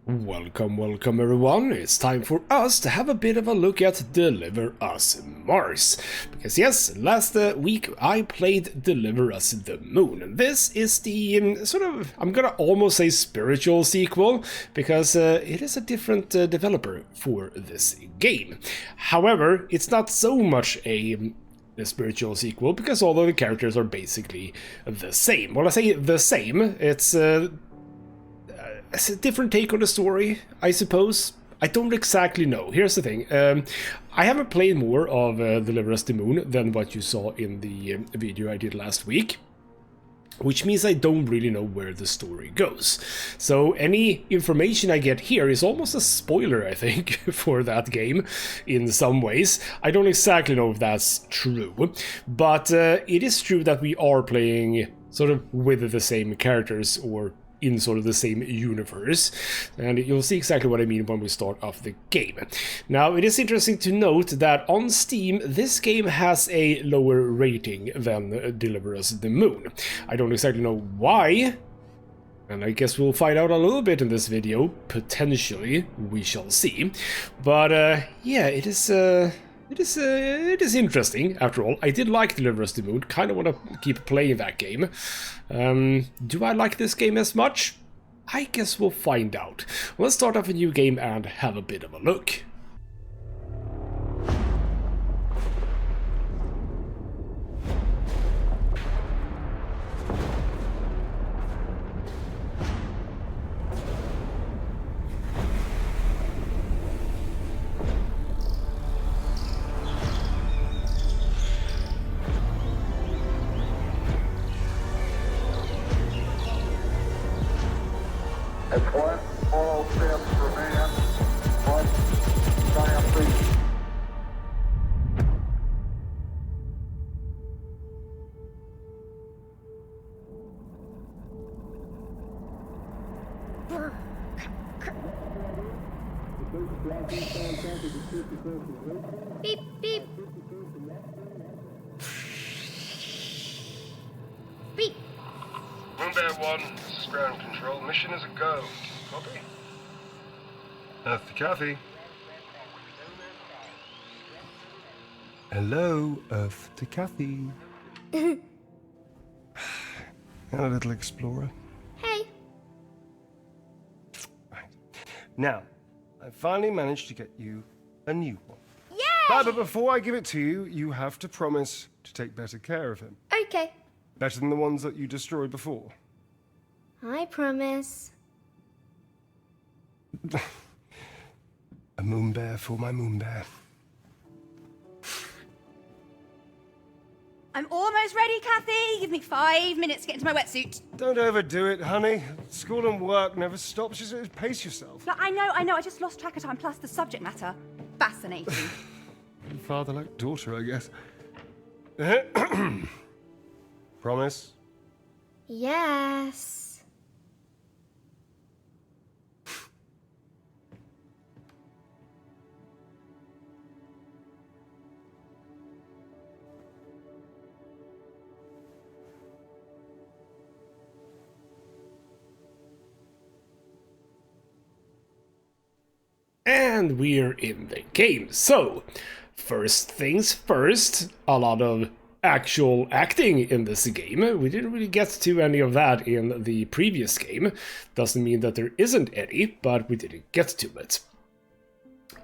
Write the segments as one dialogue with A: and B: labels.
A: Welcome everyone, it's time for us to have a bit of a look at Deliver Us Mars. Because yes, last week I played Deliver Us the Moon. This is the I'm gonna almost say spiritual sequel, because it is a different developer for this game. However, it's not so much a spiritual sequel, because although the characters are basically the same. When I say the same, it's a different take on the story, I suppose. I don't exactly know. Here's the thing. I haven't played more of Deliver Us the Moon than what you saw in the video I did last week, which means I don't really know where the story goes. So any information I get here is almost a spoiler, I think, for that game in some ways. I don't exactly know if that's true, but it is true that we are playing sort of with the same characters, or in sort of the same universe, and you'll see exactly what I mean when we start off the game. Now, it is interesting to note that on Steam, this game has a lower rating than Deliver Us the Moon. I don't exactly know why, and I guess we'll find out a little bit in this video. Potentially, we shall see. But yeah, it is interesting, after all. I did like Deliver Us the Moon, kind of want to keep playing that game. Do I like this game as much? I guess we'll find out. Let's start off a new game and have a bit of a look.
B: It's one small step for man, one giant leap.
C: Beep, beep. Beep.
D: Moon Bear 1, this is ground control. Mission is a go. Copy? Earth to Kathy. Hello, Earth to Kathy. And a little explorer.
C: Hey.
D: Right. Now, I finally managed to get you a new one.
C: Yay!
D: But before I give it to you, you have to promise to take better care of him.
C: Okay.
D: Better than the ones that you destroyed before.
C: I promise.
D: A moon bear for my moon bear.
E: I'm almost ready, Kathy. Give me 5 minutes to get into my wetsuit.
D: Don't overdo it, honey. School and work never stops. Just pace yourself.
E: No, I know. I just lost track of time. Plus, the subject matter, fascinating.
D: Father like daughter, I guess. Promise?
C: Yes.
A: And we're in the game. So, first things first, a lot of actual acting in this game. We didn't really get to any of that in the previous game. Doesn't mean that there isn't any, but we didn't get to it.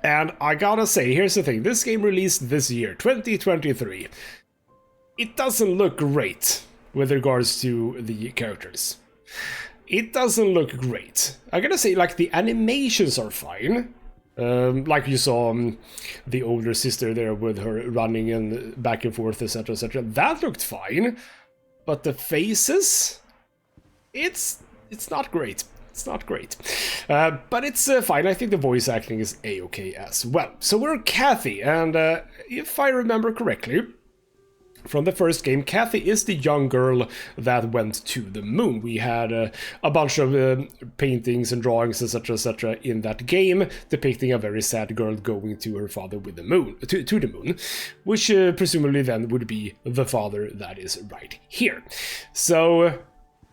A: And I gotta say, here's the thing. This game released this year, 2023. It doesn't look great with regards to the characters. It doesn't look great. I gotta say, like, the animations are fine. Like you saw the older sister there with her running and back and forth, etc., etc. That looked fine, but the faces, it's not great. It's not great, but it's fine. I think the voice acting is a-okay as well. So we're Kathy, and if I remember correctly, from the first game, Kathy is the young girl that went to the moon. We had a bunch of paintings and drawings, etc., in that game, depicting a very sad girl going to her father with the moon, to the moon, which presumably then would be the father that is right here. So,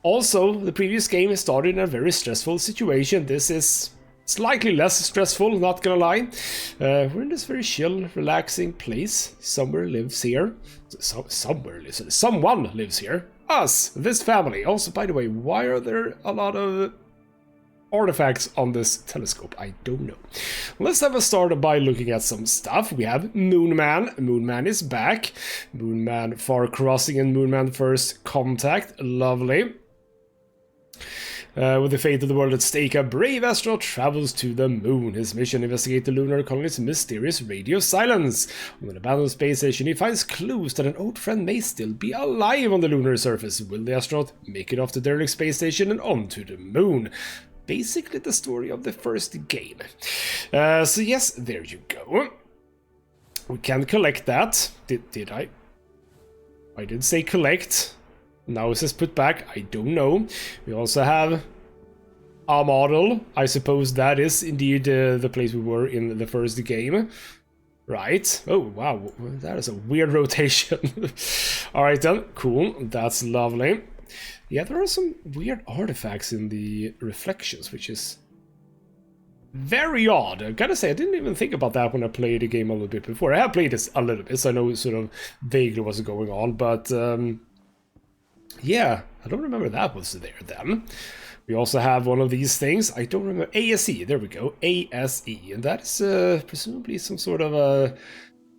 A: also, the previous game started in a very stressful situation. This is slightly less stressful, not gonna lie. We're in this very chill, relaxing place. Somewhere lives here. Someone lives here. Us, this family. Also, by the way, why are there a lot of artifacts on this telescope? I don't know. Let's have a start by looking at some stuff. We have Moonman. Moonman is back. Moonman Far Crossing and Moonman First Contact. Lovely. With the fate of the world at stake, a brave astronaut travels to the moon. His mission: investigate the lunar colony's mysterious radio silence. On an abandoned space station, he finds clues that an old friend may still be alive on the lunar surface. Will the astronaut make it off the derelict space station and onto the moon? Basically the story of the first game. So yes, there you go. We can collect that. Did I? I did say collect. Now it says put back. I don't know. We also have a model. I suppose that is indeed the place we were in the first game. Right. Oh, wow. That is a weird rotation. Alright then. Cool. That's lovely. Yeah, there are some weird artifacts in the reflections, which is very odd. I gotta say, I didn't even think about that when I played the game a little bit before. I have played this a little bit, so I know sort of vaguely what's going on, but yeah, I don't remember that was there then. We also have one of these things. I don't remember. ASE, there we go. ASE, and that is presumably some sort of a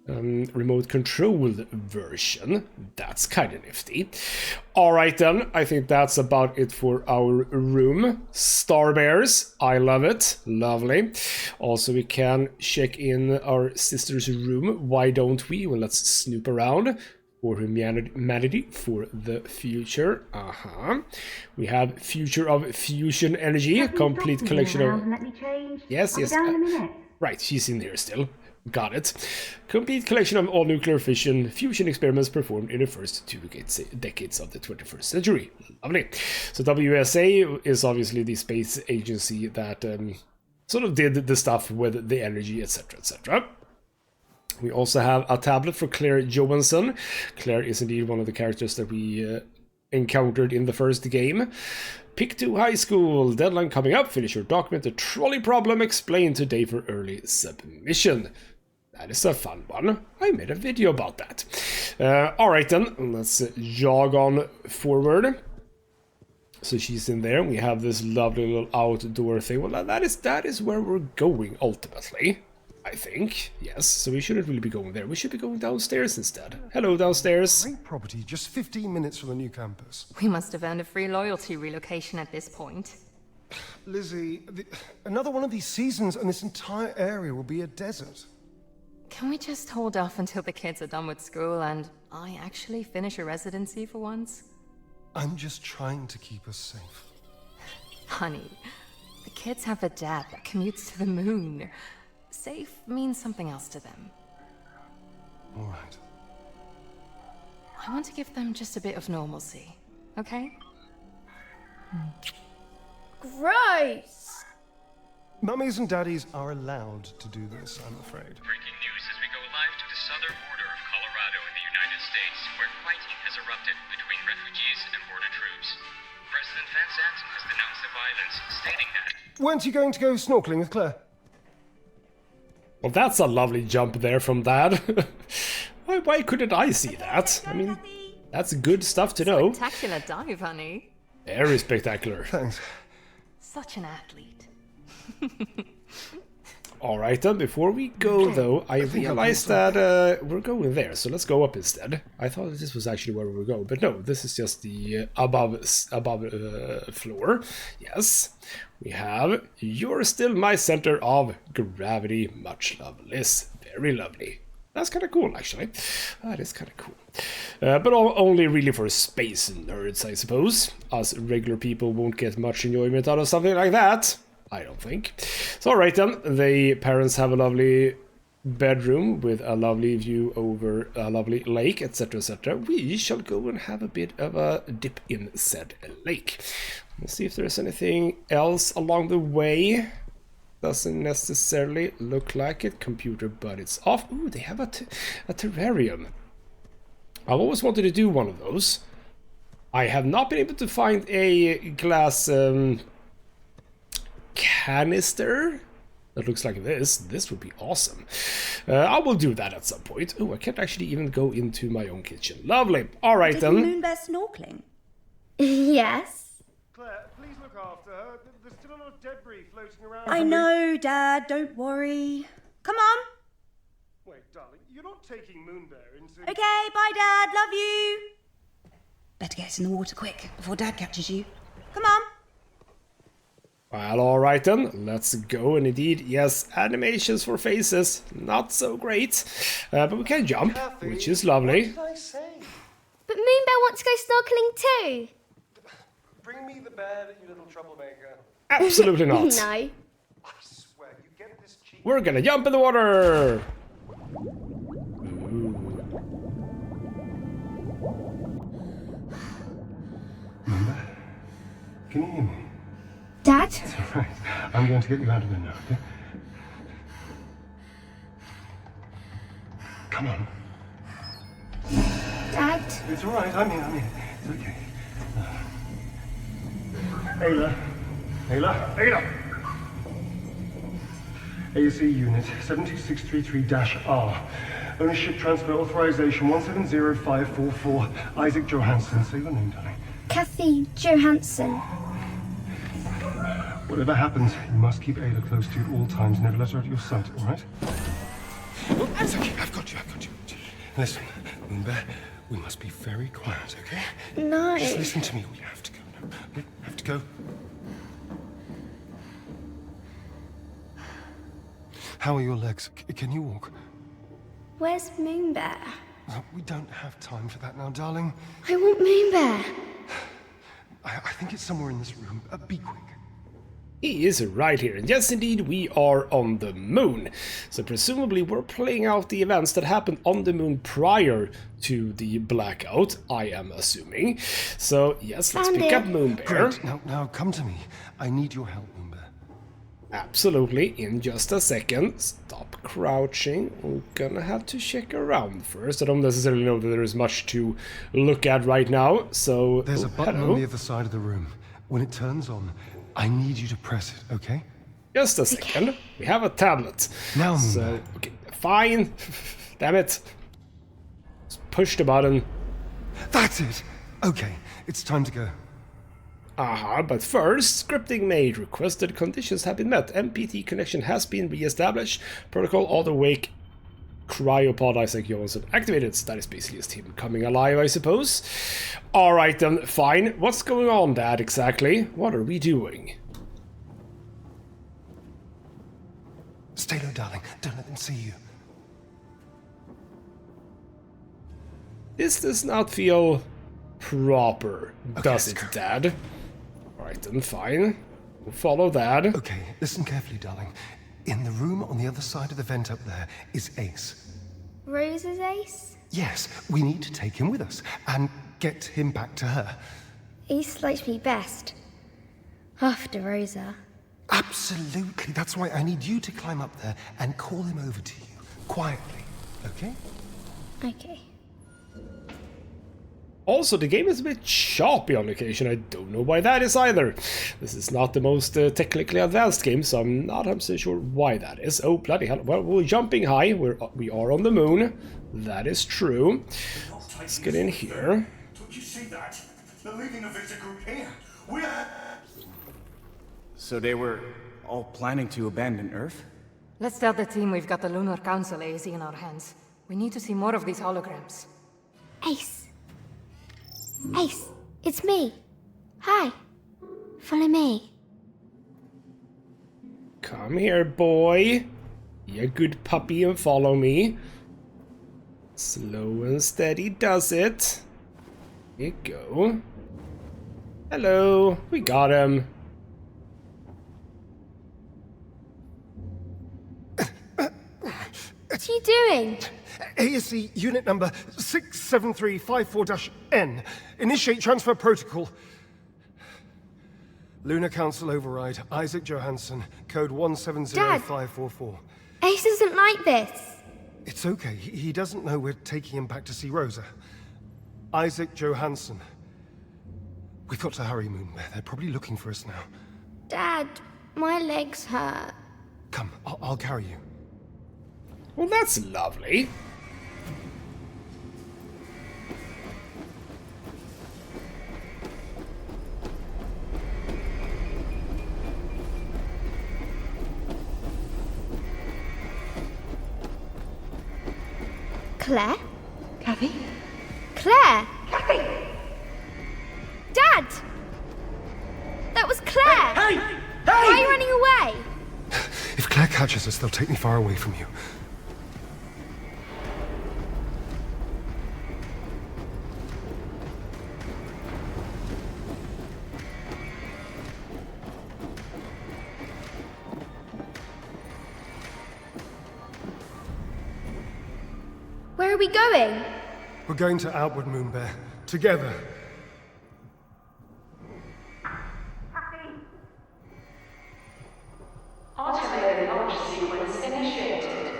A: remote controlled version. That's kind of nifty. Alright then, I think that's about it for our room. Star Bears, I love it. Lovely. Also, we can check in our sister's room. Why don't we? Well, let's snoop around. For humanity, for the future. We have Future of Fusion Energy, complete collection of...
F: Let me change.
A: Yes, yes.
F: Down in a minute.
A: Right, she's in here still. Got it. Complete collection of all nuclear fission fusion experiments performed in the first 2 decades of the 21st century. Lovely. So WSA is obviously the space agency that sort of did the stuff with the energy, etc., etc. We also have a tablet for Claire Johansson. Claire is indeed one of the characters that we encountered in the first game. Pick 2 high school. Deadline coming up. Finish your document. The trolley problem explained today for early submission. That is a fun one. I made a video about that. Alright then, let's jog on forward. So she's in there. We have this lovely little outdoor thing. Well, that is where we're going ultimately, I think. Yes, so we shouldn't really be going there. We should be going downstairs instead. Hello, downstairs.
G: Great property, just 15 minutes from the new campus.
H: We must have earned a free loyalty relocation at this point.
G: Lizzie, another one of these seasons and this entire area will be a desert.
H: Can we just hold off until the kids are done with school and I actually finish a residency for once?
G: I'm just trying to keep us safe.
H: Honey, the kids have a dad that commutes to the moon. Safe means something else to them.
G: All right.
H: I want to give them just a bit of normalcy, okay?
C: Gross!
G: Mummies and daddies are allowed to do this, I'm afraid.
I: Breaking news as we go live to the southern border of Colorado in the United States, where fighting has erupted between refugees and border troops. President Van Zanten has denounced the violence, stating that...
G: Weren't you going to go snorkeling with Claire?
A: Well, that's a lovely jump there from Dad. Why couldn't I see that? I mean, that's good stuff to know.
H: Spectacular dive, honey.
A: Very spectacular.
G: Thanks.
H: Such an athlete.
A: Alright then, before we go though, I realized that we're going there, so let's go up instead. I thought this was actually where we were going, but no, this is just the above floor. Yes, we have You're Still My Center of Gravity. Much love, Liz. Very lovely. That's kind of cool, actually. That is kind of cool. But only really for space nerds, I suppose. Us regular people won't get much enjoyment out of something like that. I don't think. So alright then, the parents have a lovely bedroom with a lovely view over a lovely lake, etc, etc. We shall go and have a bit of a dip in said lake. Let's see if there's anything else along the way. Doesn't necessarily look like it. Computer, but it's off. Ooh, they have a terrarium. I've always wanted to do one of those. I have not been able to find a glass canister that looks like this. This would be awesome. I will do that at some point. Oh, I can't actually even go into my own kitchen. Lovely. All right,
E: Did
A: then.
E: Moonbear snorkeling?
C: Yes.
G: Claire, please look after her. There's still a lot of debris floating around.
E: I know, Dad. Don't worry. Come on.
G: Wait, darling, you're not taking Moonbear into...
E: Okay, bye, Dad. Love you. Better get in the water quick before Dad catches you. Come on.
A: Well, all right then. Let's go. And indeed, yes, animations for faces. Not so great. But we can jump,
G: Kathy,
A: which is lovely.
G: What did I say?
C: But Moonbear wants to go snorkeling too.
G: Bring me the bear, you little troublemaker.
A: Absolutely not.
C: No.
G: I swear, you get this cheap...
A: We're gonna jump in the water.
G: Can you hear me?
C: Dad?
G: Right, I'm going to get you out of there now, okay? Come on.
C: Dad?
G: It's all right, I'm here. It's okay. Ayla! AC Unit 72633-R. Ownership transfer authorization 170544. Isaac Johansson. Say your name, darling.
C: Kathy Johansson.
G: Whatever happens, you must keep Ayla close to you at all times. Never let her out of your sight, all right? Oh, it's okay. I've got you. Listen, Moonbear, we must be very quiet, okay?
C: No.
G: Just listen to me. We have to go now. We have to go. How are your legs? Can you walk?
C: Where's Moonbear?
G: We don't have time for that now, darling.
C: I want Moonbear.
G: I think it's somewhere in this room. Be quick.
A: He is right here. And yes, indeed, we are on the moon. So presumably we're playing out the events that happened on the moon prior to the blackout, I am assuming. So yes, let's pick up Moonbear.
G: Great. Now come to me. I need your help, Moonbear.
A: Absolutely, in just a second. Stop crouching. We're gonna have to check around first. I don't necessarily know that there is much to look at right now, so...
G: There's a button
A: hello.
G: on the other side of the room. When it turns on, I need you to press it, okay?
A: Just a second. We have a tablet.
G: Now,
A: So,
G: Moonbear.
A: okay, fine. Damn it. Just push the button.
G: That's it! Okay, it's time to go.
A: But first, scripting made. Requested conditions have been met. MPT connection has been re-established. Protocol auto wake cryopod Isaac Johansson activated. That is basically just him coming alive, I suppose. Alright then, fine. What's going on, Dad, exactly? What are we doing?
G: Stay low, darling. Don't let them see you.
A: This does not feel proper, does it,
G: let's go.
A: Dad? Alright then, fine. We'll follow that.
G: Okay, listen carefully, darling. In the room on the other side of the vent up there is Ace.
C: Rose's ace?
G: Yes, we need to take him with us and get him back to her.
C: Ace likes me best. After Rosa.
G: Absolutely. That's why I need you to climb up there and call him over to you. Quietly, okay?
C: Okay.
A: Also, the game is a bit choppy on occasion. I don't know why that is either. This is not the most technically advanced game, so I'm not 100% sure why that is. Oh, bloody hell. Well, we're jumping high. We are on the moon. That is true. Let's get in here.
F: Don't you see that? They're leaving a victor group here. We're...
J: So they were all planning to abandon Earth?
H: Let's tell the team we've got the Lunar Council AZ in our hands. We need to see more of these holograms.
C: Ace. Ace, it's me. Hi. Follow me.
A: Come here, boy. Be a good puppy and follow me. Slow and steady does it. Here you go. Hello. We got him.
C: What are you doing?
G: ASC unit number 67354-N. Initiate transfer protocol. Lunar Council override. Isaac Johansson. Code 170544.
C: Ace isn't like this.
G: It's okay. He doesn't know we're taking him back to see Rosa. Isaac Johansson. We've got to hurry, Moonbear. They're probably looking for us now.
C: Dad, My legs hurt.
G: Come, I'll carry you.
A: Well, that's lovely.
C: Claire?
E: Kathy?
C: Claire! Dad! That was Claire!
F: Hey!
C: Why are you running away?
G: If Claire catches us, they'll take me far away from you.
C: Where are we going?
G: We're going to Outward, Moonbear. Together.
K: Artillery launch sequence initiated.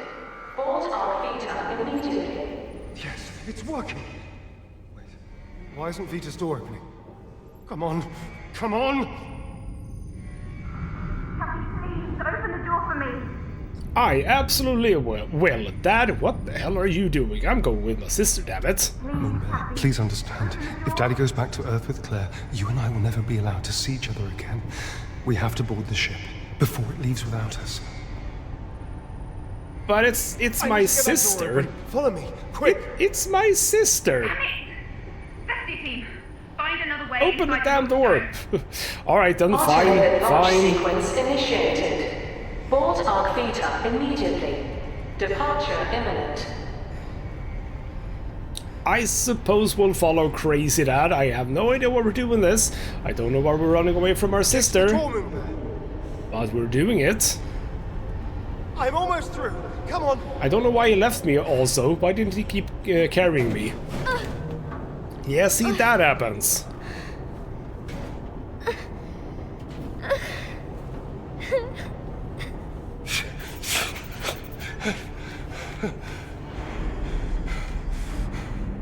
K: Bolt our Vita immediately.
G: Yes, it's working. Wait, why isn't Vita's door opening? Come on, come on!
B: Kathy, please, open the door for me.
A: I absolutely will. Well, Dad, what the hell are you doing? I'm going with my sister, damn it.
G: Moonbear, please understand. If Daddy goes back to Earth with Claire, you and I will never be allowed to see each other again. We have to board the ship before it leaves without us.
A: But it's my sister.
G: Follow me, quick!
A: It's my sister.
B: Rescue team, find another way.
A: Open the damn door. All right, then. Fine.
K: Sequence initiated. Board Arc Vita immediately. Departure imminent.
A: I suppose we'll follow Crazy Dad. I have no idea why we're doing this. I don't know why we're running away from our sister. But we're doing it.
G: I'm almost through. Come on.
A: I don't know why he left me also. Why didn't he keep carrying me? Yeah, see, that happens.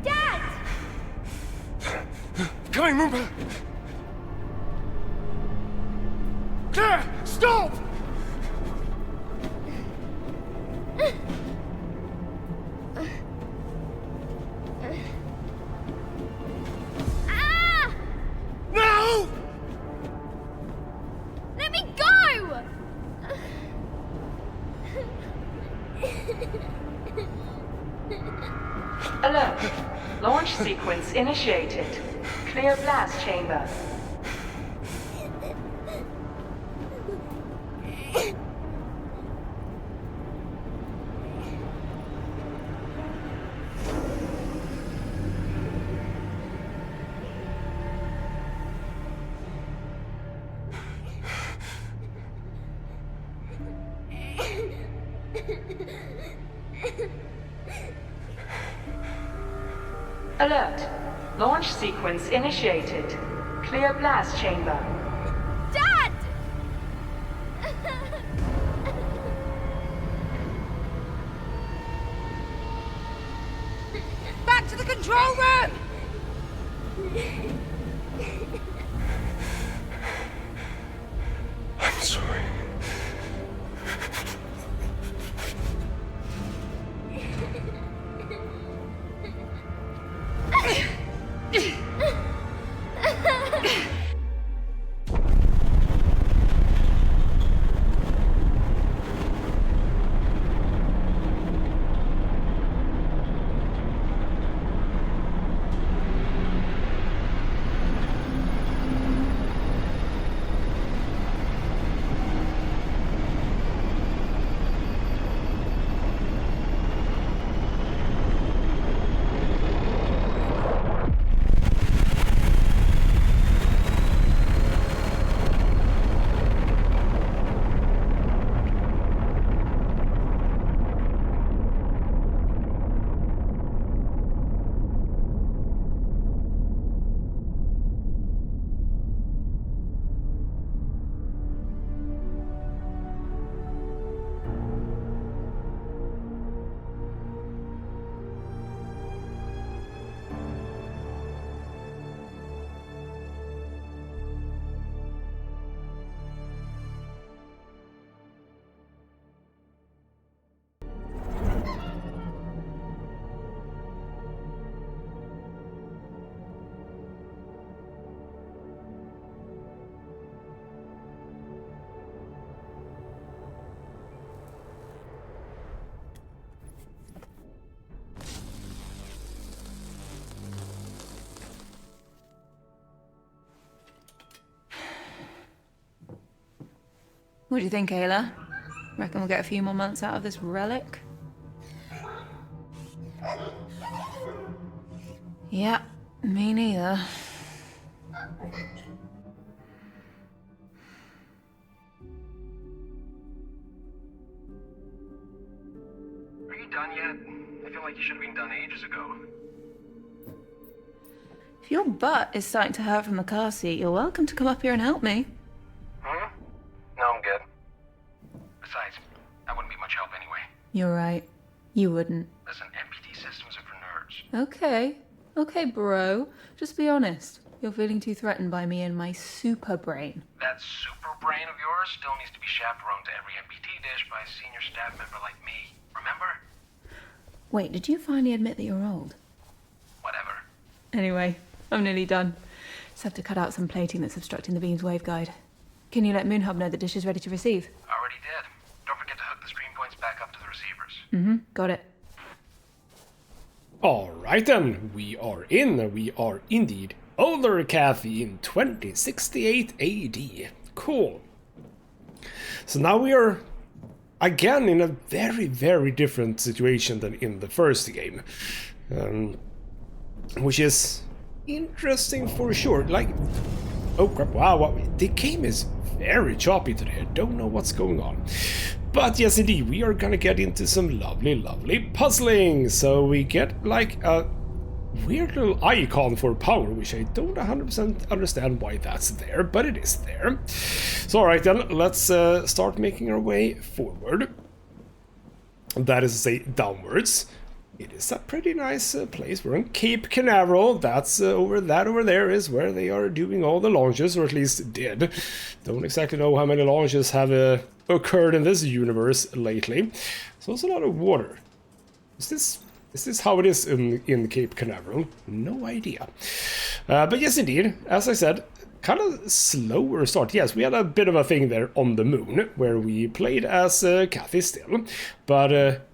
C: Dad!
G: Coming, Moonbear! Claire, stop!
C: Ah!
G: No!
C: Let me go!
K: Alert. Launch sequence initiated. Clear blast chamber. Alert. Launch sequence initiated. Clear blast chamber.
C: Dad!
E: Back to the control room!
G: I'm sorry.
E: What do you think, Ayla? Reckon we'll get a few more months out of this relic? Yeah, me neither.
D: Are you done yet? I feel like you should have been done ages ago.
E: If your butt is starting to hurt from the car seat, you're welcome to come up here and help me.
D: Hmm? No, I'm good. Besides, I wouldn't be much help anyway.
E: You're right. You wouldn't.
D: Listen, MPT systems are for nerds.
E: Okay. Okay, bro. Just be honest. You're feeling too threatened by me and my super brain.
D: That super brain of yours still needs to be chaperoned to every MPT dish by a senior staff member like me. Remember?
E: Wait, did you finally admit that you're old?
D: Whatever.
E: Anyway, I'm nearly done. Just have to cut out some plating that's obstructing the beam's waveguide. Can you let Moonhub know the dish is ready to receive?
D: Already did. Don't forget to hook the stream points back up to the receivers.
E: Mm-hmm, got it.
A: Alright then, we are in. We are indeed older Kathy in 2068 AD. Cool. So now we are again in a very, very different situation than in the first game. Which is interesting for sure. Like, oh crap, wow, the game is very choppy today. I don't know what's going on. But yes, indeed, we are gonna get into some lovely, lovely puzzling. So we get like a weird little icon for power, which I don't 100% understand why that's there, but it is there. So alright then, let's start making our way forward. That is to say, downwards. It is a pretty nice place. We're on Cape Canaveral. That's over there is where they are doing all the launches, or at least did. Don't exactly know how many launches have occurred in this universe lately. So it's a lot of water. Is this how it is in Cape Canaveral? No idea. But yes, indeed, as I said, kind of slower start. Yes, we had a bit of a thing there on the moon, where we played as Kathy still, but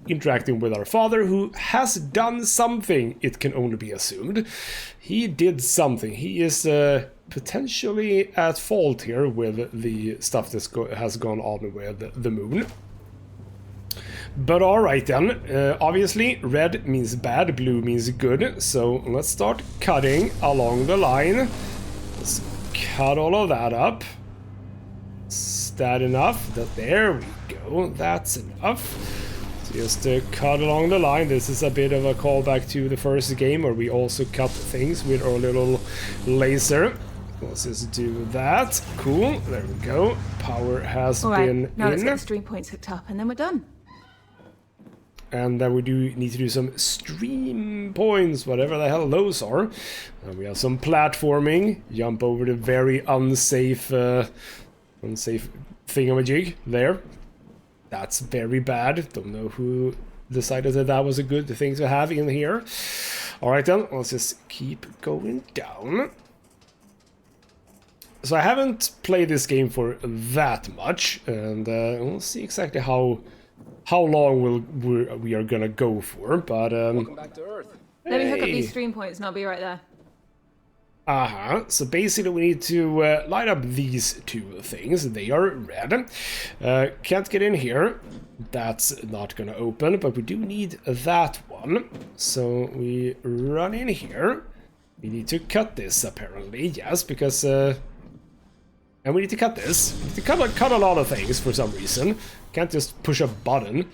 A: interacting with our father, who has done something, it can only be assumed. He did something. He is potentially at fault here with the stuff that has gone on with the moon. But alright then, obviously red means bad, blue means good, so let's start cutting along the line. Let's cut all of that up. Is that enough? There we go, that's enough. So just cut along the line. This is a bit of a callback to the first game where we also cut things with our little laser. Let's just do that. Cool, there we go. Power has been
E: now
A: in.
E: let's get the stream points hooked up and then we're done.
A: And then we do need to do some stream points, whatever the hell those are. And we have some platforming. Jump over the very unsafe thingamajig there. That's very bad. Don't know who decided that that was a good thing to have in here. Alright then, let's just keep going down. So I haven't played this game for that much, and we'll see exactly how long we are gonna go for, but
L: welcome back to Earth.
E: Let me hook up these stream points and I'll be right there.
A: So basically we need to light up these two things. They are red. Can't get in here. That's not gonna open, but we do need that one. So we run in here. We need to cut this apparently, yes, because and we need to cut this. We need to cut a lot of things for some reason. Can't just push a button.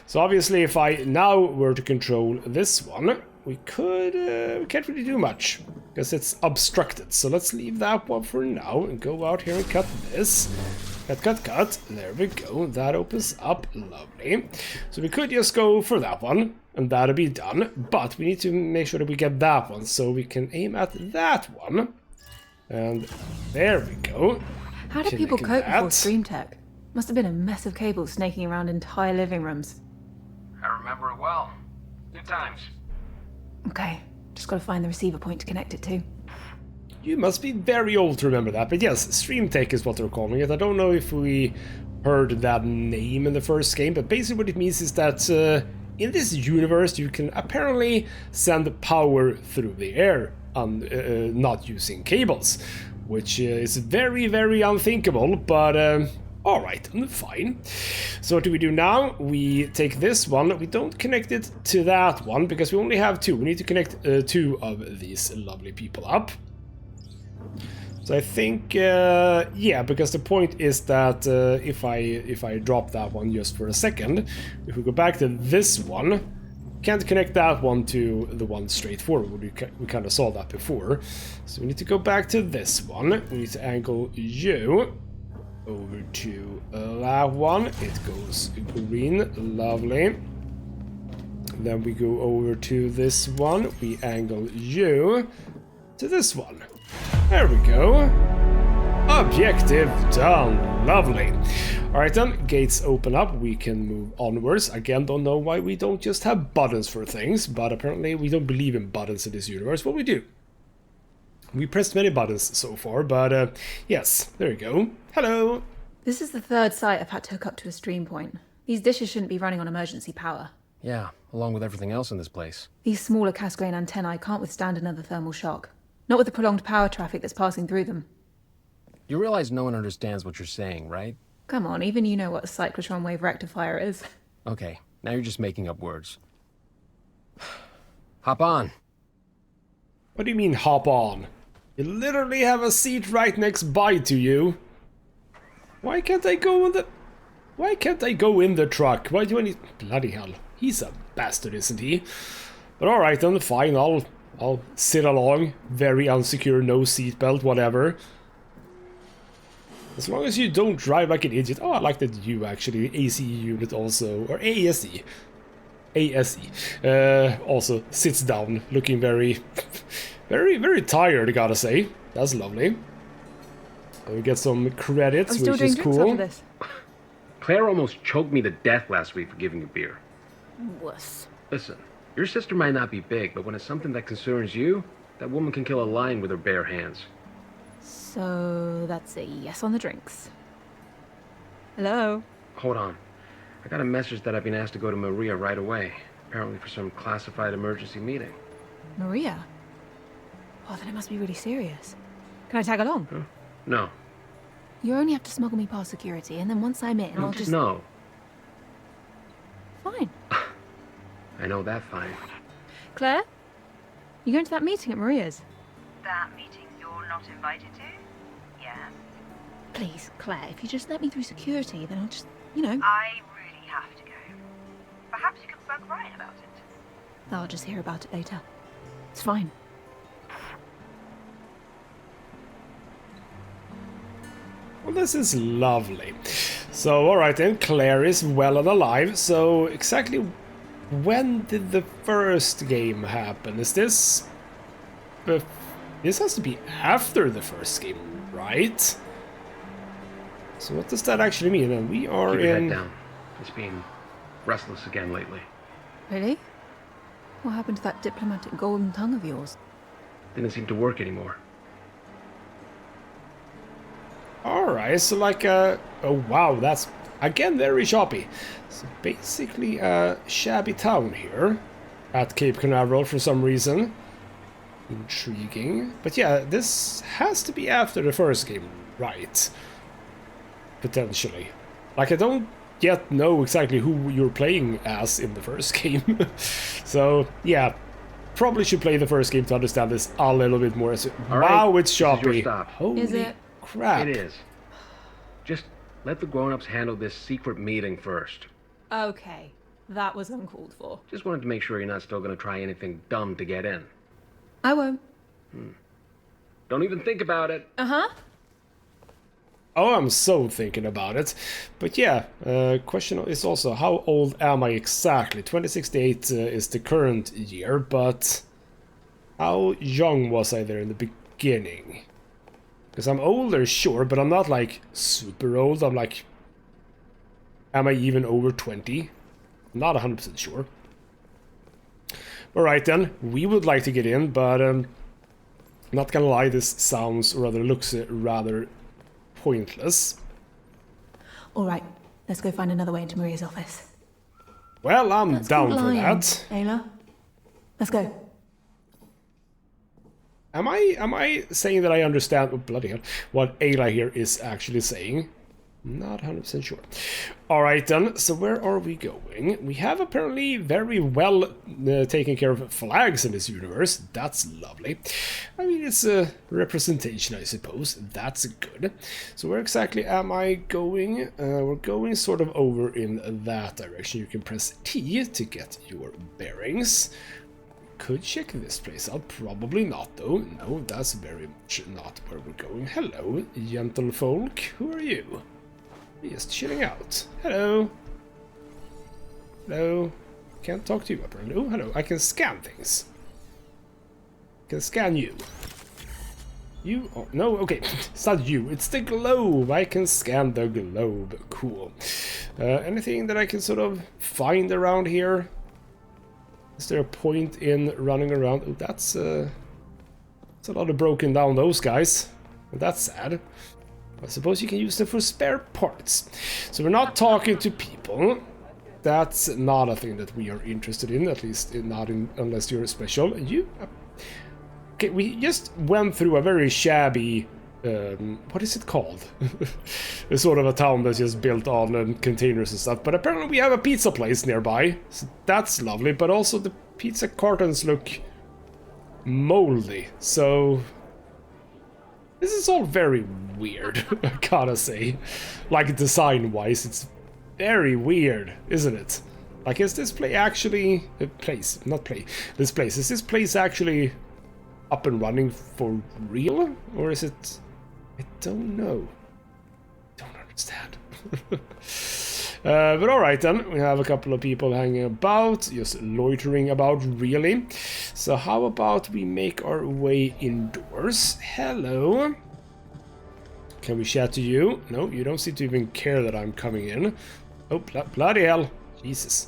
A: So obviously if I now were to control this one, we can't really do much because it's obstructed. So let's leave that one for now and go out here and cut this. Cut. There we go. That opens up. Lovely. So we could just go for that one and that'll be done. But we need to make sure that we get that one so we can aim at that one. And there we go.
E: How did people cope before Stream Tech? Must have been a mess of cables snaking around entire living rooms.
D: I remember it well. Good times.
E: Okay, just gotta find the receiver point to connect it to.
A: You must be very old to remember that, but yes, Stream Tech is what they're calling it. I don't know if we heard that name in the first game, but basically what it means is that in this universe you can apparently send power through the air, not using cables, which is very, very unthinkable, but Alright, fine. So what do we do now? We take this one. We don't connect it to that one because we only have 2. We need to connect 2 of these lovely people up. So I think, yeah, because the point is that if I drop that one just for a second, if we go back to this one, can't connect that one to the one straight forward. We kind of saw that before. So we need to go back to this one. We need to angle you over to that one. It goes green, lovely. Then we go over to this one. We angle you to this one. There we go. Objective done. Lovely. Alright then, gates open up. We can move onwards. Again, don't know why we don't just have buttons for things, but apparently we don't believe in buttons in this universe. Well, we do. We pressed many buttons so far, but yes, there you go. Hello.
E: This is the 3rd site I've had to hook up to a stream point. These dishes shouldn't be running on emergency power.
L: Yeah, along with everything else in this place.
E: These smaller cast-grain antennae can't withstand another thermal shock. Not with the prolonged power traffic that's passing through them.
L: You realize no one understands what you're saying, right?
E: Come on, even you know what a cyclotron wave rectifier is.
L: Okay, now you're just making up words. Hop on.
A: What do you mean, hop on? You literally have a seat right next by to you. Why can't I go in the... Why can't I go in the truck? Why do I need... Bloody hell. He's a bastard, isn't he? But alright then, fine, I'll sit along. Very unsecure, no seatbelt, whatever. As long as you don't drive like an idiot. Oh, I like that you actually, ACE unit also, or ASE. ASE. Also sits down, looking very, very tired, I gotta say. That's lovely. We get some credits, which is cool.
E: This.
L: Claire almost choked me to death last week for giving you beer.
E: Wuss.
L: Listen, your sister might not be big, but when it's something that concerns you, that woman can kill a lion with her bare hands.
E: So that's a yes on the drinks. Hello?
L: Hold on. I got a message that I've been asked to go to Maria right away. Apparently for some classified emergency meeting.
E: Maria? Oh, then it must be really serious. Can I tag along?
L: Huh? No.
E: You only have to smuggle me past security, and then once I'm in, I'll just...
L: No.
E: Fine.
L: I know that fine.
E: Claire? You going to that meeting at Maria's?
M: That meeting you're not invited to? Yes.
E: Please, Claire, if you just let me through security, then I'll just, you know...
M: I really have to go. Perhaps you could bug Ryan about it.
E: I'll just hear about it later. It's fine.
A: Well, this is lovely. So, alright then, Claire is well and alive. So, exactly when did the first game happen? Is this... This has to be after the first game, right? So what does that actually mean? And we are
L: Keep your
A: in...
L: head down. It's been restless again lately.
E: Really? What happened to that diplomatic golden tongue of yours?
L: Didn't seem to work anymore.
A: Alright, so like oh wow, that's again very shoppy. So basically a shabby town here at Cape Canaveral for some reason. Intriguing. But yeah, this has to be after the first game, right? Potentially. Like I don't yet know exactly who you're playing as in the first game. So yeah, probably should play the first game to understand this a little bit more. Wow, it's shoppy. Holy
E: is it?
A: Crap.
L: It is. Just let the grown-ups handle this secret meeting first.
E: Okay, that was uncalled for.
L: Just wanted to make sure you're not still going to try anything dumb to get in.
E: I won't.
L: Don't even think about it.
E: Uh-huh.
A: Oh, I'm so thinking about it. But yeah, question is also, how old am I exactly? 2068 is the current year, but how young was I there in the beginning? Because I'm older, sure, but I'm not like super old. I'm like, am I even over 20? Not 100% sure. Alright then, we would like to get in, but not gonna lie, this sounds, or rather looks rather pointless.
E: Alright, let's go find another way into Maria's office.
A: Well, I'm down for that.
E: Ayla, let's go.
A: Am I saying that I understand, oh bloody hell, what Ayla here is actually saying? Not 100% sure. Alright then, so where are we going? We have apparently very well taken care of flags in this universe. That's lovely. I mean, it's a representation, I suppose. That's good. So where exactly am I going? We're going sort of over in that direction. You can press T to get your bearings. Could check this place out. Probably not, though. No, that's very much not where we're going. Hello, gentlefolk. Who are you? Just chilling out. Hello. Hello. Can't talk to you apparently. Oh, hello. I can scan things. I can scan you. You? Oh, no, okay. It's not you. It's the globe. I can scan the globe. Cool. Anything that I can sort of find around here? Is there a point in running around? Oh, that's a lot of broken down those guys. That's sad. I suppose you can use them for spare parts. So we're not talking to people. That's not a thing that we are interested in, at least not unless you're special. You? Okay, we just went through a very shabby, what is it called? It's sort of a town that's just built on containers and stuff. But apparently we have a pizza place nearby. So that's lovely, but also the pizza cartons look moldy. So this is all very weird, I gotta say. Like, design-wise, it's very weird, isn't it? Like, is this place actually... This place, is this place actually up and running for real? Or is it... I don't know. Don't understand. But alright then, we have a couple of people hanging about, just loitering about, really. So how about we make our way indoors? Hello. Can we chat to you? No, you don't seem to even care that I'm coming in. Oh, bloody hell. Jesus.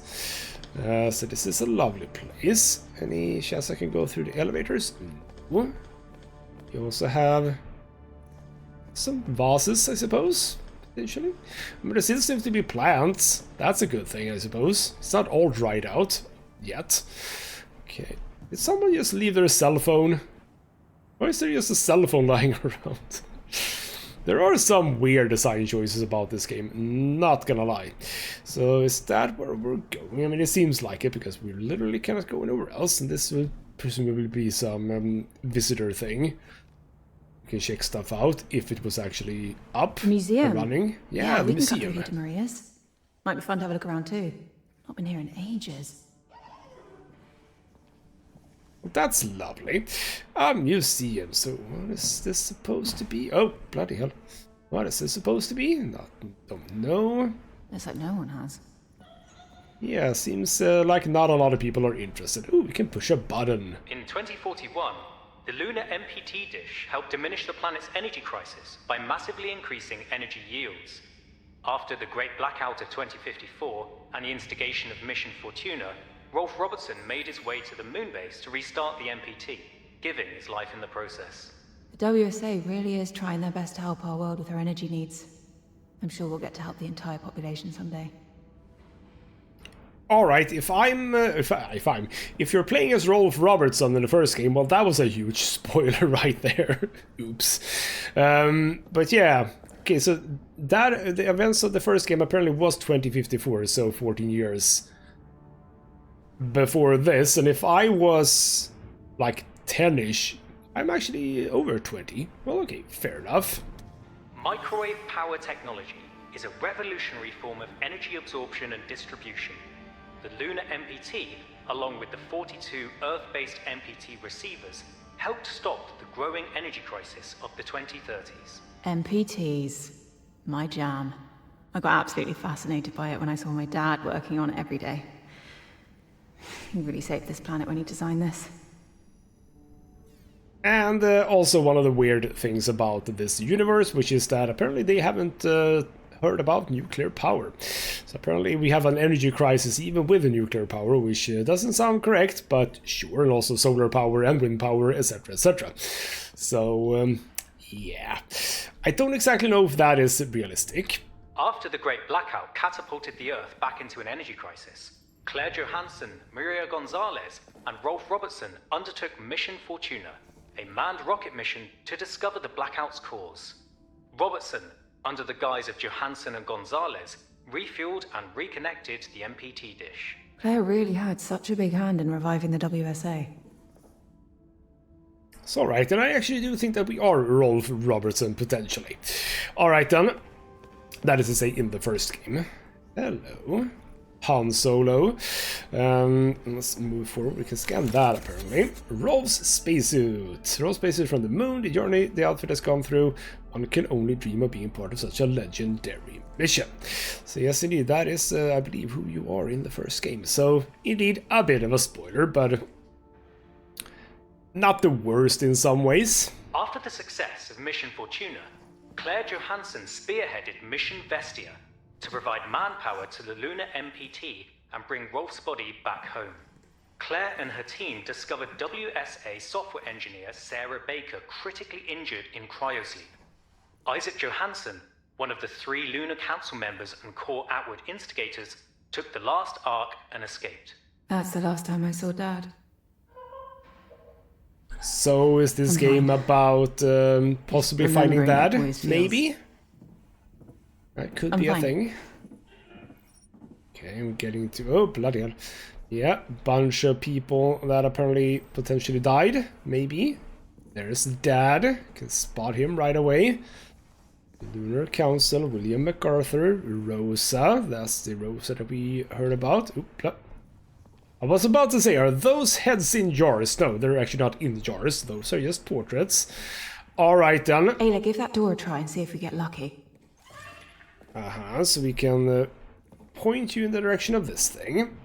A: So this is a lovely place. Any chance I can go through the elevators? No. You also have some vases, I suppose. Potentially. But there still seems to be plants. That's a good thing, I suppose. It's not all dried out yet. Okay. Did someone just leave their cell phone? Or is there just a cell phone lying around? There are some weird design choices about this game, not gonna lie. So is that where we're going? I mean, it seems like it, because we literally cannot go anywhere else, and this will presumably be some visitor thing. Can check stuff out if it was actually up
E: museum
A: and running. Yeah, the museum.
E: We can cut through to Maria's. Might be fun to have a look around too. Not been here in ages.
A: That's lovely. A museum. So what is this supposed to be? Oh, bloody hell. What is this supposed to be? Don't know.
E: Looks like no one has.
A: Yeah, seems like not a lot of people are interested. Ooh, we can push a button.
N: In 2041, the lunar MPT dish helped diminish the planet's energy crisis by massively increasing energy yields. After the Great Blackout of 2054 and the instigation of Mission Fortuna, Rolf Robertson made his way to the moon base to restart the MPT, giving his life in the process.
E: The WSA really is trying their best to help our world with our energy needs. I'm sure we'll get to help the entire population someday.
A: All right, if you're playing as Rolf Robertson in the first game, well, that was a huge spoiler right there. Oops. But yeah, okay. So the events of the first game apparently was 2054, so 14 years before this. And if I was like 10-ish, I'm actually over 20. Well, okay, fair enough.
N: Microwave power technology is a revolutionary form of energy absorption and distribution. The lunar MPT, along with the 42 Earth-based MPT receivers, helped stop the growing energy crisis of the 2030s.
E: MPTs. My jam. I got absolutely fascinated by it when I saw my dad working on it every day. He really saved this planet when he designed this.
A: And also one of the weird things about this universe, which is that apparently they haven't heard about nuclear power. So apparently we have an energy crisis even with the nuclear power, which doesn't sound correct, but sure, and also solar power and wind power, etc, etc. So, yeah. I don't exactly know if that is realistic.
N: After the Great Blackout catapulted the Earth back into an energy crisis, Claire Johansson, Maria Gonzalez, and Rolf Robertson undertook Mission Fortuna, a manned rocket mission to discover the blackout's cause. Robertson, under the guise of Johansson and Gonzalez, refueled and reconnected the MPT dish.
E: Claire really had such a big hand in reviving the WSA.
A: It's alright, and I actually do think that we are Rolf Robertson, potentially. Alright then. That is to say, in the first game. Hello. Han Solo. Let's move forward. We can scan that, apparently. Rolf's spacesuit. Rolf's spacesuit from the moon. The journey the outfit has gone through. One can only dream of being part of such a legendary mission. So yes, indeed, that is, I believe, who you are in the first game. So, indeed, a bit of a spoiler, but not the worst in some ways.
N: After the success of Mission Fortuna, Claire Johansson spearheaded Mission Vestia to provide manpower to the lunar MPT and bring Rolf's body back home. Claire and her team discovered WSA software engineer Sarah Baker critically injured in cryosleep. Isaac Johansson, one of the 3 Lunar Council members and core outward instigators, took the last arc and escaped.
E: That's the last time I saw Dad.
A: So is this game about possibly finding Dad? Maybe? That could be a thing. Okay, I'm getting to... Oh, bloody hell. Yeah, bunch of people that apparently potentially died. Maybe. There's Dad. Can spot him right away. Lunar Council, William MacArthur, Rosa. That's the Rosa that we heard about. Oop, I was about to say, are those heads in jars? No, they're actually not in jars. Those are just portraits. Alright then.
E: Ayla, give that door a try and see if we get lucky.
A: So we can point you in the direction of this thing.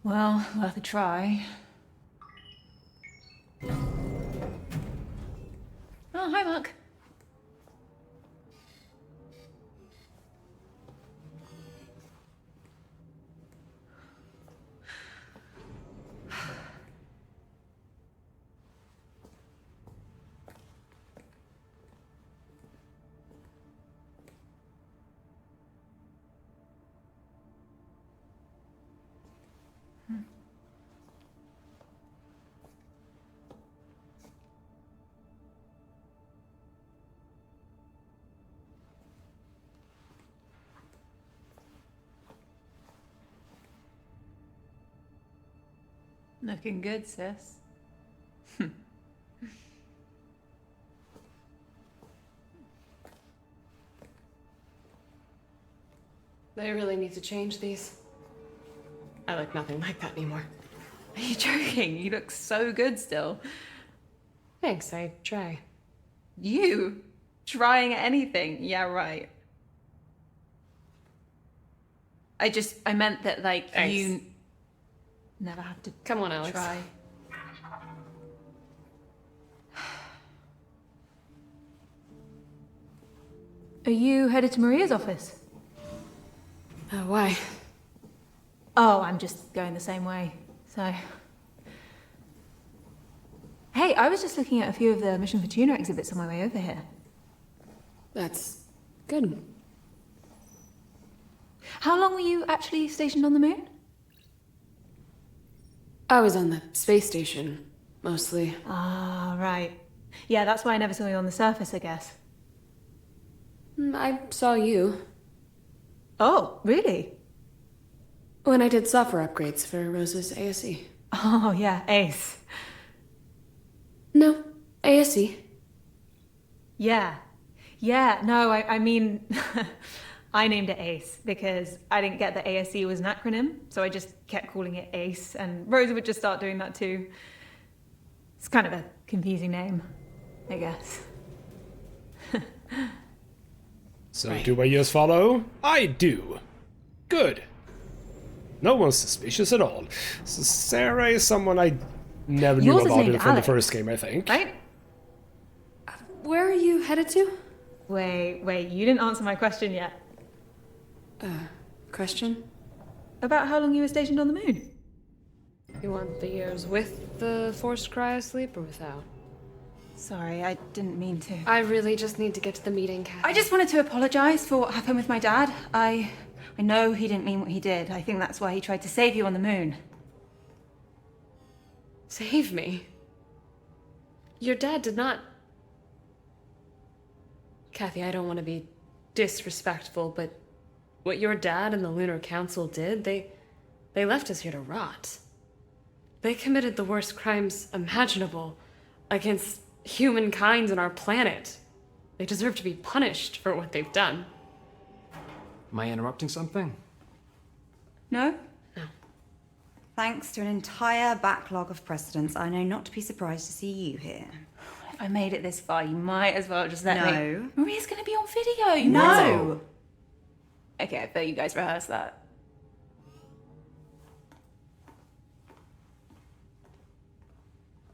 E: Well, worth a try. Oh, hi, Mark. Looking good, sis.
O: They really need to change these. I look nothing like that anymore.
E: Are you joking? You look so good still.
O: Thanks, I try.
E: You? Trying anything? Yeah, right. I meant that, like,
O: Thanks.
E: You never have to
O: Come on, Alex.
E: try. Are you headed to Maria's office?
O: Why?
E: Oh, I'm just going the same way, so... Hey, I was just looking at a few of the Mission Fortuna exhibits on my way over here.
O: That's good.
E: How long were you actually stationed on the moon?
O: I was on the space station, mostly.
E: Ah, right. Yeah, that's why I never saw you on the surface, I guess.
O: I saw you.
E: Oh, really?
O: When I did software upgrades for Rosa's ASE.
E: Oh, yeah, Ace.
O: No, ASE.
E: Yeah. Yeah, no, I mean... I named it Ace because I didn't get that ASE was an acronym, so I just kept calling it Ace, and Rosa would just start doing that too. It's kind of a confusing name, I guess.
A: So right. Do I just follow? I do. Good. No one's suspicious at all. So Sarah is someone I never knew about it from the first game, I think.
E: Right?
O: Where are you headed to?
E: Wait, you didn't answer my question yet.
O: Question?
E: About how long you were stationed on the moon.
O: You want the years with the forced cryosleep or without?
E: Sorry, I didn't mean to.
O: I really just need to get to the meeting, Kathy.
E: I just wanted to apologize for what happened with my dad. I I know he didn't mean what he did. I think that's why he tried to save you on the moon.
O: Save me? Your dad did not... Kathy, I don't want to be disrespectful, but what your dad and the Lunar Council did, they left us here to rot. They committed the worst crimes imaginable against humankind and our planet. They deserve to be punished for what they've done.
J: Am I interrupting something?
E: No?
O: No.
P: Thanks to an entire backlog of precedents, I know not to be surprised to see you here.
E: If I made it this far, you might as well just let me...
P: No.
E: Maria's gonna be on video, you
P: No!
E: know. Okay, I bet you guys rehearsed that.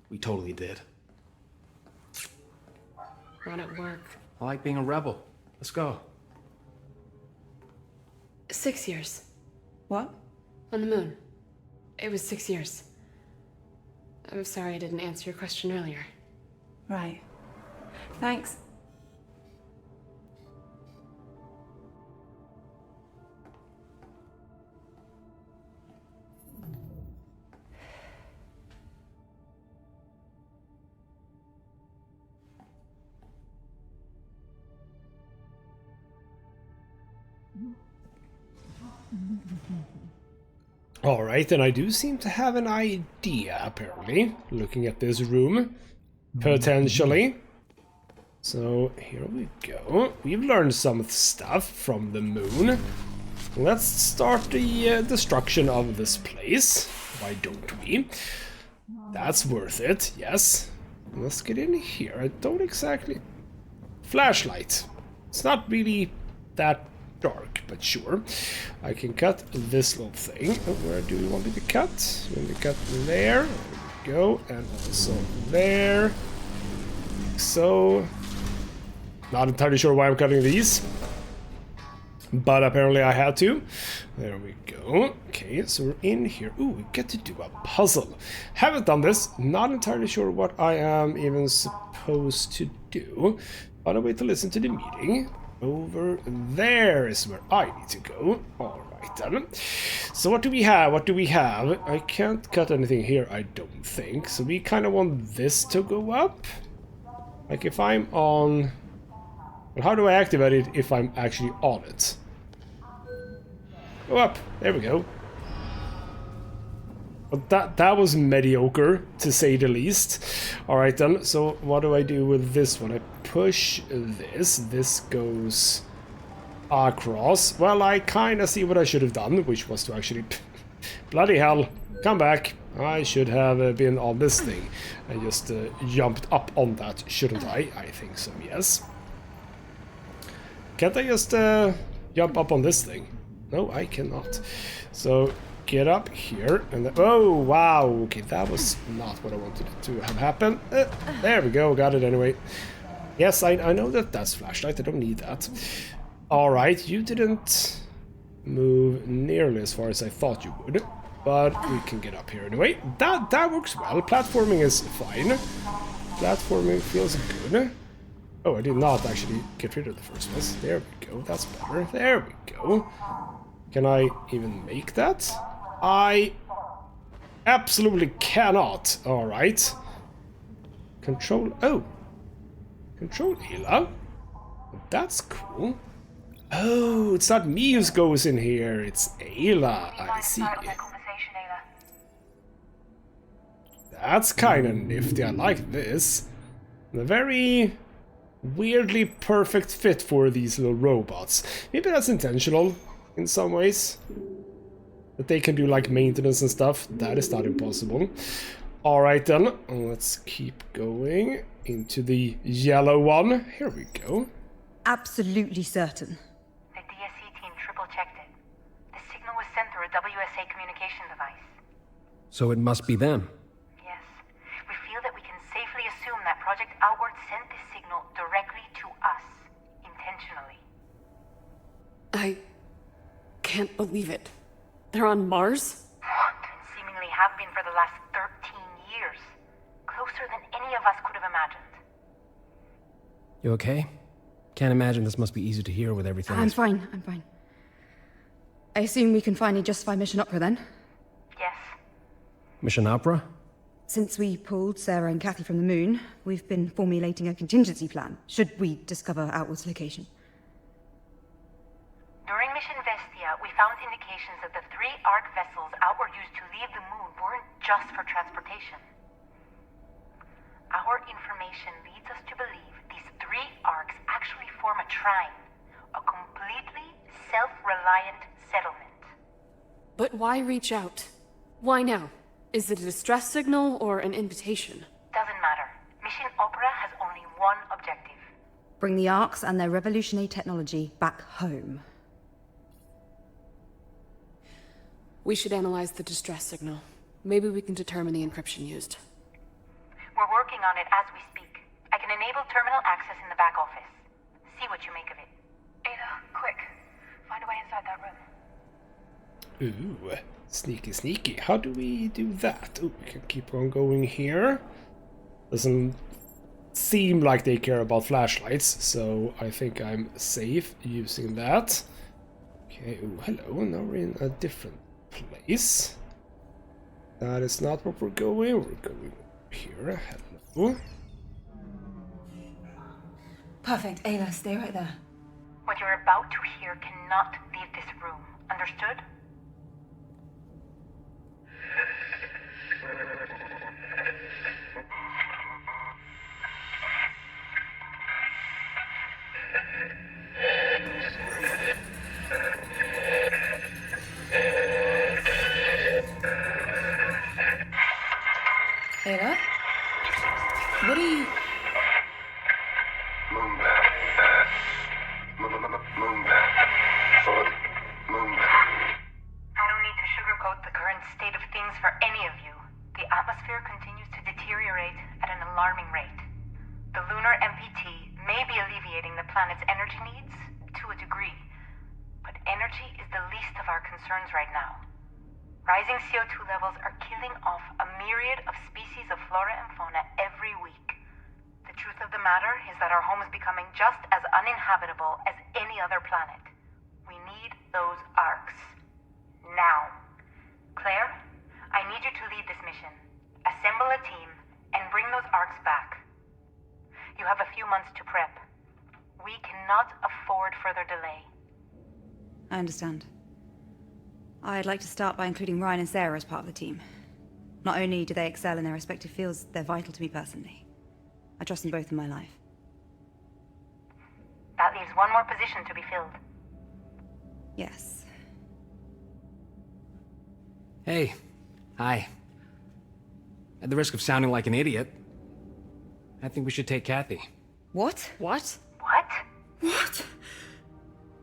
J: We totally did.
O: Not at work.
J: I like being a rebel. Let's go.
O: 6 years.
E: What?
O: On the moon. It was 6 years. I'm sorry I didn't answer your question earlier.
E: Right. Thanks.
A: Alright, and I do seem to have an idea, apparently, looking at this room. Potentially. So, here we go. We've learned some stuff from the moon. Let's start the destruction of this place. Why don't we? That's worth it, yes. Let's get in here. I don't exactly... Flashlight. It's not really that dark, but sure. I can cut this little thing. Oh, where do we want me to cut? We want to cut there. There we go. And also there. So... Not entirely sure why I'm cutting these. But apparently I had to. There we go. Okay, so we're in here. Ooh, we get to do a puzzle. Haven't done this. Not entirely sure what I am even supposed to do. But I'll wait to listen to the meeting. Over there is where I need to go. Alright then. So what do we have? What do we have? I can't cut anything here, I don't think. So we kind of want this to go up. Like if I'm on... Well, how do I activate it if I'm actually on it? Go up. There we go. But that was mediocre, to say the least. Alright then, so what do I do with this one? I push this. This goes across. Well, I kind of see what I should have done, which was to actually... Bloody hell, come back. I should have been on this thing. I just jumped up on that, shouldn't I? I think so, yes. Can't I just jump up on this thing? No, I cannot. So... Get up here and then, oh wow, okay, that was not what I wanted to have happen. There we go, got it anyway. Yes, I know that that's flashlight, I don't need that. Alright, you didn't move nearly as far as I thought you would, but we can get up here anyway. That works well, platforming is fine. Platforming feels good. Oh, I did not actually get rid of the first one. There we go, that's better. There we go. Can I even make that? I absolutely cannot. Alright. Control... Oh. Control Ayla. That's cool. Oh, it's not me who goes in here. It's Ayla. I see. That's kind of nifty. I like this. A very weirdly perfect fit for these little robots. Maybe that's intentional in some ways. That they can do like maintenance and stuff. That is not impossible. Alright then, let's keep going into the yellow one. Here we go.
P: Absolutely certain.
M: The DSC team triple-checked it. The signal was sent through a WSA communication device.
L: So it must be them.
M: Yes. We feel that we can safely assume that Project Outward sent this signal directly to us. Intentionally.
O: I can't believe it. They're on Mars?
M: What? Seemingly have been for the last 13 years. Closer than any of us could have imagined.
L: You okay? Can't imagine this must be easy to hear with everything.
P: I'm fine, I'm fine.
Q: I assume we can finally justify Mission Opera then?
M: Yes.
L: Mission Opera?
Q: Since we pulled Sarah and Kathy from the moon, we've been formulating a contingency plan, should we discover Outward's location.
M: During Mission Vestia, we found indications that the 3 Ark vessels Outward used to leave the moon weren't just for transportation. Our information leads us to believe these 3 Arks actually form a trine, a completely self-reliant settlement.
O: But why reach out? Why now? Is it a distress signal or an invitation?
M: Doesn't matter. Mission Opera has only one objective.
Q: Bring the Arks and their revolutionary technology back home.
O: We should analyze the distress signal. Maybe we can determine the encryption used.
M: We're working on it as we speak. I can enable terminal access in the back office. See what you make of it. Ada, quick. Find a way inside that room.
A: Ooh, sneaky, sneaky. How do we do that? Ooh, we can keep on going here. Doesn't seem like they care about flashlights, so I think I'm safe using that. Okay, ooh, hello. Now we're in a different place. That is not where we're going. We're going here. Hello.
P: Perfect. Ayla, stay right there.
M: What you're about to hear cannot leave this room. Understood?
P: Ayla? What are you...
M: I don't need to sugarcoat the current state of things for any of you. The atmosphere continues to deteriorate at an alarming rate. The lunar MPT may be alleviating the planet's energy needs to a degree, but energy is the least of our concerns right now. Rising CO2 levels are killing off a myriad of species of flora and fauna every week. The truth of the matter is that our home is becoming just as uninhabitable as any other planet. We need those arcs. Now. Claire, I need you to lead this mission. Assemble a team and bring those arcs back. You have a few months to prep. We cannot afford further delay.
P: I understand. I'd like to start by including Ryan and Sarah as part of the team. Not only do they excel in their respective fields, they're vital to me personally. I trust them both in my life.
M: That leaves one more position to be filled.
P: Yes.
L: Hey. Hi. At the risk of sounding like an idiot, I think we should take Kathy.
P: What?
O: What?
M: What?
P: What?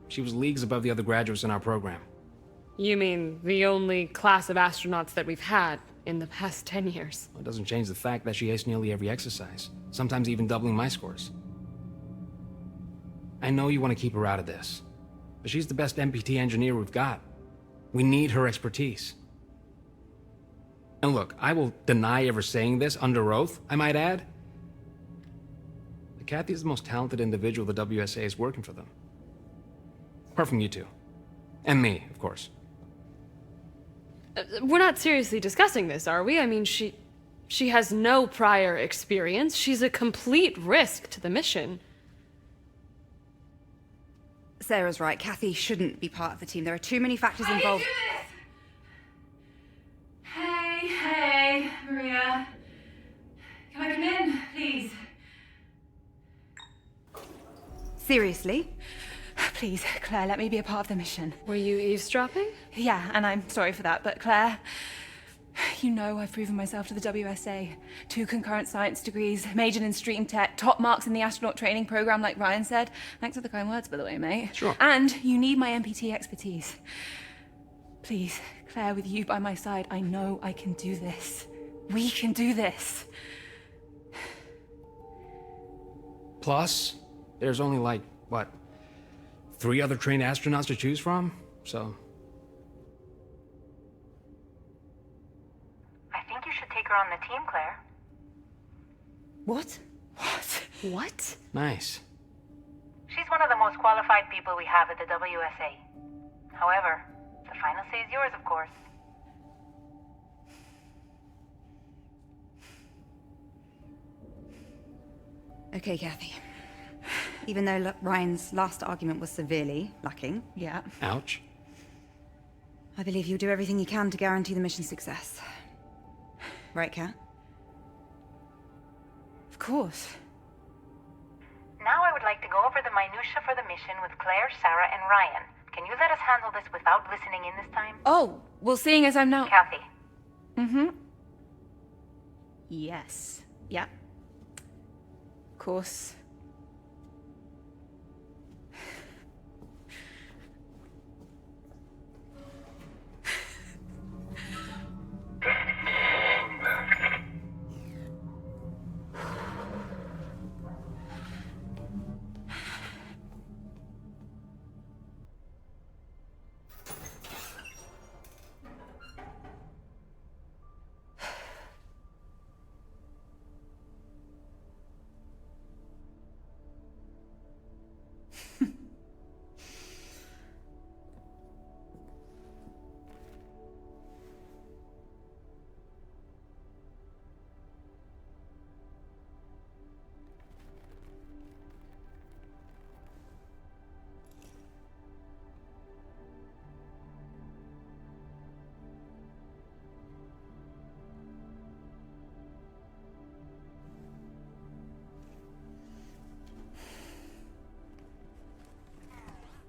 L: She was leagues above the other graduates in our program.
O: You mean the only class of astronauts that we've had in the past 10 years?
L: Well, it doesn't change the fact that she aced nearly every exercise, sometimes even doubling my scores. I know you want to keep her out of this, but she's the best MPT engineer we've got. We need her expertise. And look, I will deny ever saying this under oath, I might add. But Kathy is the most talented individual the WSA is working for them. Apart from you two. And me, of course.
O: We're not seriously discussing this, are we? I mean, she has no prior experience. She's a complete risk to the mission.
P: Sarah's right. Kathy shouldn't be part of the team. There are too many factors involved.
K: Hey, Maria. Can I come in, please?
P: Seriously?
E: Please, Claire, let me be a part of the mission.
O: Were you eavesdropping?
E: Yeah, and I'm sorry for that, but Claire, you know I've proven myself to the WSA. 2 concurrent science degrees, majored in stream tech, top marks in the astronaut training program, like Ryan said. Thanks for the kind words, by the way, mate.
L: Sure.
E: And you need my MPT expertise. Please, Claire, with you by my side, I know I can do this. We can do this.
L: Plus, there's only like, what, 3 other trained astronauts to choose from? So...
M: I think you should take her on the team, Claire.
P: What?
O: What?
L: Nice.
M: She's one of the most qualified people we have at the WSA. However, The final say is yours, of course.
P: Okay, Kathy. Even though Ryan's last argument was severely lacking,
E: Yeah.
L: Ouch.
P: I believe you'll do everything you can to guarantee the mission's success. Right, Kat?
E: Of course.
M: Now I would like to go over the minutiae for the mission with Claire, Sarah, and Ryan. Can you let us handle this without listening in this time?
O: Oh, well, seeing as I'm now...
M: Kathy.
E: Mm-hmm. Yes. Yeah. Of course.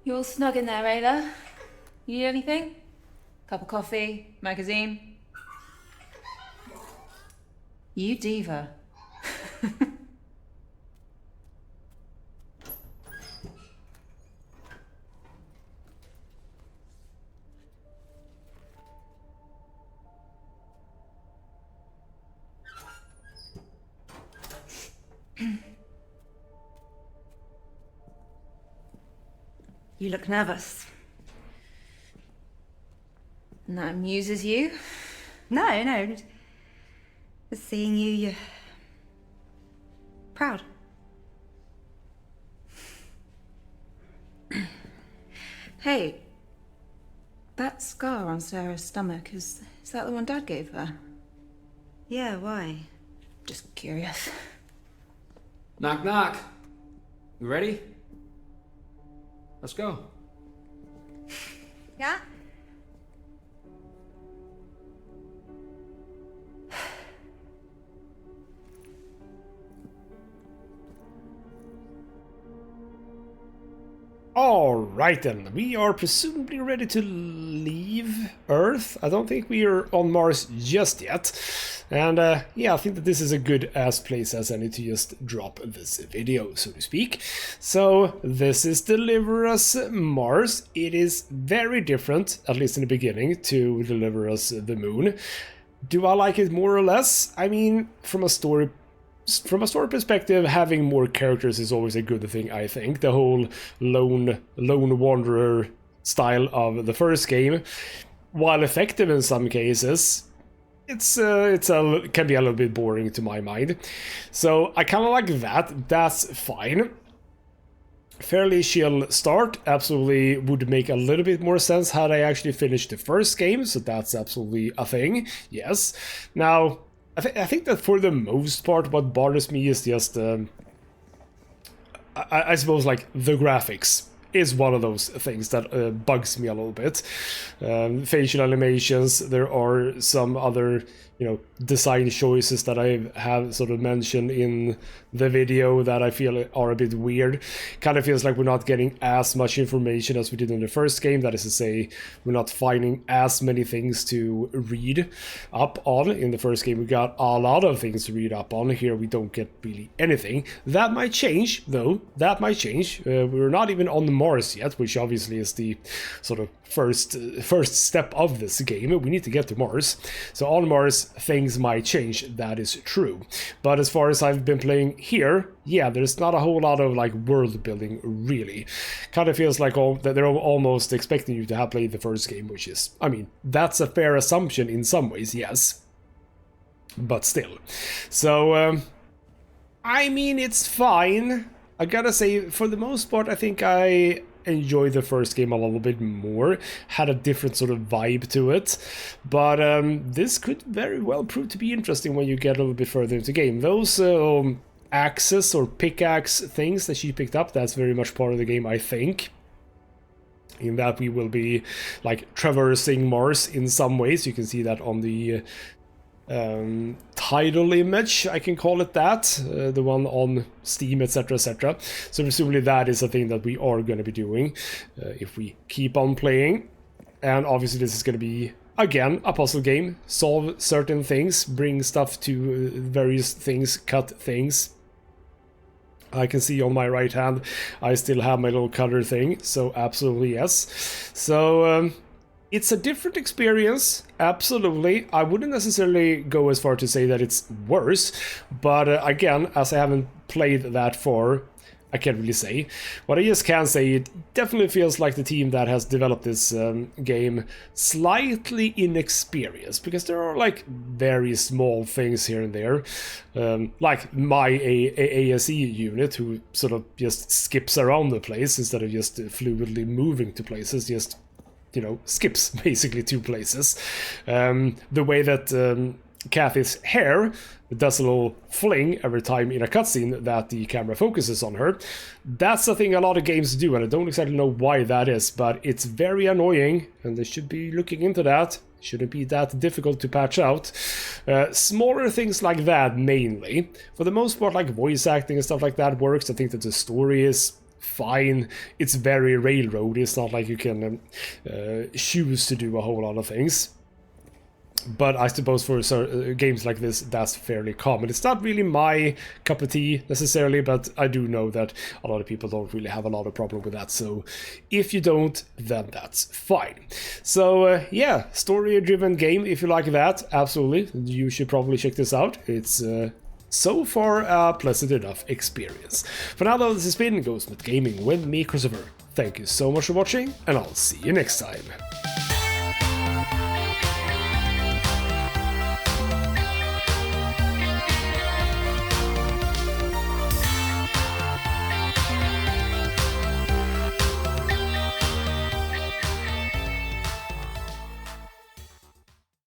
E: You all snug in there, Ayla? You need anything? Cup of coffee? Magazine? You diva.
P: You look nervous.
E: And that amuses you?
P: No. Just seeing you, you're proud.
E: Hey, that scar on Sarah's stomach, is that the one Dad gave her?
P: Yeah, why?
E: Just curious.
L: Knock, knock. You ready? Let's go.
P: Yeah?
A: Alright then, we are presumably ready to leave Earth. I don't think we are on Mars just yet. And yeah, I think that this is a good ass place as any to just drop this video, so to speak. So this is Deliver Us Mars. It is very different, at least in the beginning, to Deliver Us the Moon. Do I like it more or less? I mean, from a story perspective, having more characters is always a good thing, I think. The whole lone wanderer style of the first game, while effective in some cases, it can be a little bit boring to my mind. So I kind of like that. That's fine. Fairly chill start. Absolutely would make a little bit more sense had I actually finished the first game, so that's absolutely a thing. Yes. Now, I think that for the most part, what bothers me is just, I suppose, like, the graphics is one of those things that bugs me a little bit. Facial animations, there are some other, design choices that I have sort of mentioned in the video that I feel are a bit weird. Kind of feels like we're not getting as much information as we did in the first game. That is to say, we're not finding as many things to read up on. In the first game, we got a lot of things to read up on. Here, we don't get really anything. That might change, though. That might change. We're not even on Mars yet, which obviously is the sort of first step of this game. We need to get to Mars. So on Mars, things might change. That is true. But as far as I've been playing here, yeah, there's not a whole lot of like world building, really. Kind of feels like that they're almost expecting you to have played the first game, which is, I mean, that's a fair assumption in some ways, yes. But still. So, I mean, it's fine. I gotta say, for the most part, I think I enjoyed the first game a little bit more, had a different sort of vibe to it, but this could very well prove to be interesting when you get a little bit further into the game. Those axes or pickaxe things that she picked up, that's very much part of the game, I think. In that we will be like traversing Mars in some ways. You can see that on the title image, I can call it that, the one on Steam, etc, etc. So presumably that is a thing that we are going to be doing if we keep on playing. And obviously this is going to be, again, a puzzle game. Solve certain things, bring stuff to various things, cut things. I can see on my right hand I still have my little cutter thing, so absolutely yes. So it's a different experience, absolutely. I wouldn't necessarily go as far to say that it's worse, but again, as I haven't played that far, I can't really say. What I just can say, it definitely feels like the team that has developed this game slightly inexperienced, because there are like very small things here and there, like my ASE unit, who sort of just skips around the place instead of just fluidly moving to places, just, you know, skips basically to places. The way that Kathy's hair does a little fling every time in a cutscene that the camera focuses on her. That's the thing a lot of games do, and I don't exactly know why that is, but it's very annoying, and they should be looking into that. Shouldn't be that difficult to patch out. Smaller things like that, mainly. For the most part, like voice acting and stuff like that works. I think that the story is fine. It's very railroad. It's not like you can choose to do a whole lot of things. But I suppose for games like this, that's fairly common. It's not really my cup of tea necessarily, but I do know that a lot of people don't really have a lot of problem with that. So if you don't, then that's fine. So yeah, story-driven game, if you like that, absolutely. You should probably check this out. It's so far a pleasant enough experience. For now though, this has been ghostmutgaming with me, Christopher. Thank you so much for watching, and I'll see you next time.